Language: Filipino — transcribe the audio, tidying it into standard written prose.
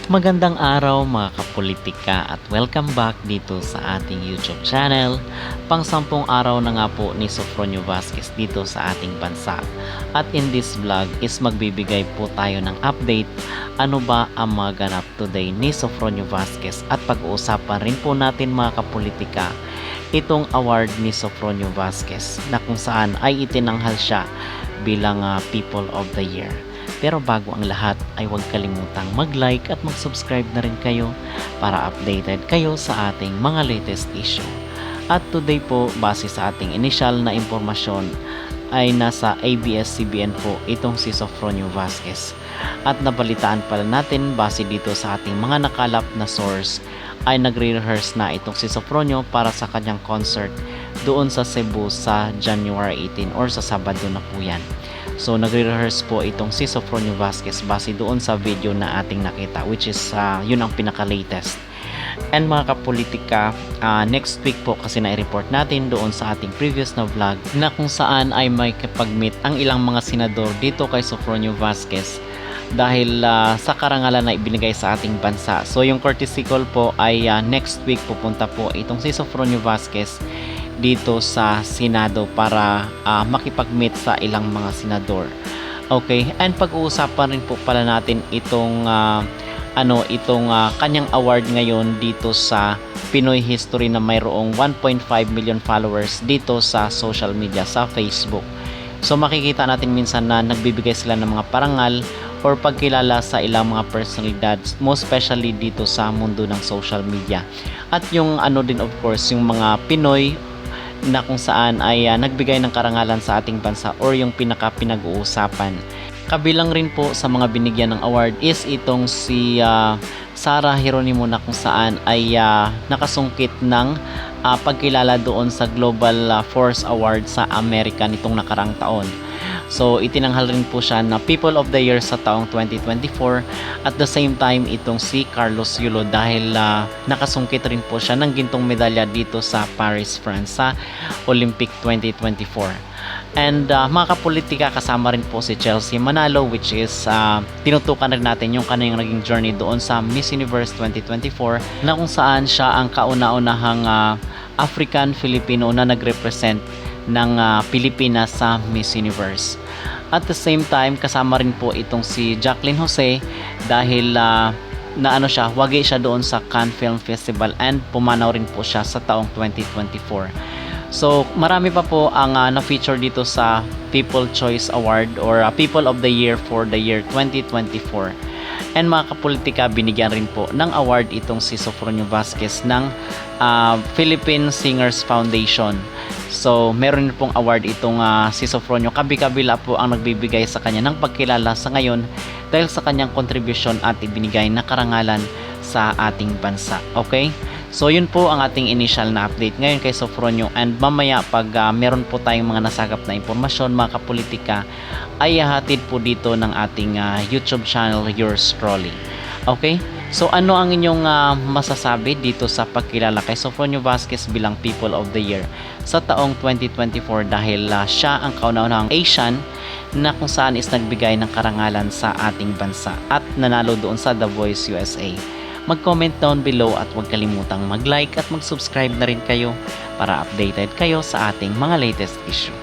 Magandang araw mga kapolitika at welcome back dito sa ating YouTube channel. Pang-10 araw na nga po ni Sofronio Vasquez dito sa ating bansa. At in this vlog is magbibigay po tayo ng update ano ba ang mga ganap today ni Sofronio Vasquez at pag-uusapan rin po natin mga kapolitika itong award ni Sofronio Vasquez na kung saan ay itinanghal siya bilang People of the Year. Pero bago ang lahat ay huwag kalimutang mag-like at mag-subscribe na rin kayo para updated kayo sa ating mga latest issue. At today po, base sa ating initial na impormasyon ay nasa ABS-CBN po itong si Sofronio Vasquez. At nabalitaan pala natin base dito sa ating mga nakalap na source ay nagre-rehearse na itong si Sofronio para sa kanyang concert doon sa Cebu sa January 18 or sa Sabado na po yan. So nagre-rehearse po itong si Sofronio Vasquez base doon sa video na ating nakita, which is yun ang pinaka-latest. And mga kapolitika, next week po kasi na-report natin doon sa ating previous na vlog na kung saan ay may kapag-meet ang ilang mga senador dito kay Sofronio Vasquez dahil sa karangalan na ibinigay sa ating bansa. So yung courtesy call po ay next week pupunta po itong si Sofronio Vasquez dito sa Senado para makipag-meet sa ilang mga senador. Okay, and pag-uusapan rin po pala natin itong kanyang award ngayon dito sa Pinoy History na mayroong 1.5 million followers dito sa social media sa Facebook. So makikita natin minsan na nagbibigay sila ng mga parangal or pagkilala sa ilang mga personalidades, most especially dito sa mundo ng social media. At yung din of course, yung mga Pinoy na kung saan ay nagbigay ng karangalan sa ating bansa or yung pinag-uusapan. Kabilang rin po sa mga binigyan ng award is itong si Sarah Geronimo na kung saan ay nakasungkit ng pagkilala doon sa Global Force Award sa Amerika nitong nakarang taon. So itinanghal rin po siya na People of the Year sa taong 2024. At the same time itong si Carlos Yulo dahil nakasungkit rin po siya ng gintong medalya dito sa Paris, France sa Olympic 2024. And mga kapolitika, kasama rin po si Chelsea Manalo, which is tinutukan rin natin yung kanyang naging journey doon sa Miss Universe 2024 na kung saan siya ang kauna-unahang African-Filipino na nag-represent ng Pilipinas sa Miss Universe. At the same time, kasama rin po itong si Jacqueline Jose dahil wagi siya doon sa Cannes Film Festival and pumanaw rin po siya sa taong 2024. So marami pa po ang na-feature dito sa People Choice Award or People of the Year for the year 2024. And mga kapolitika, binigyan rin po ng award itong si Sofronio Vasquez ng Philippine Singers Foundation. So meron pong award itong si Sofronio. Kabi-kabila po ang nagbibigay sa kanya ng pagkilala sa ngayon dahil sa kanyang kontribusyon at ibinigay na karangalan sa ating bansa. Okay? So yun po ang ating initial na update ngayon kay Sofronio, and mamaya pag meron po tayong mga nasagap na impormasyon mga kapolitika ay hatid po dito ng ating YouTube channel Yours Truly. Okay? So ano ang inyong masasabi dito sa pagkilala kay Sofronio Vasquez bilang People of the Year sa taong 2024 dahil siya ang kauna-unahang Asian na kung saan is nagbigay ng karangalan sa ating bansa at nanalo doon sa The Voice USA. Mag-comment down below at huwag kalimutang mag-like at mag-subscribe na rin kayo para updated kayo sa ating mga latest issue.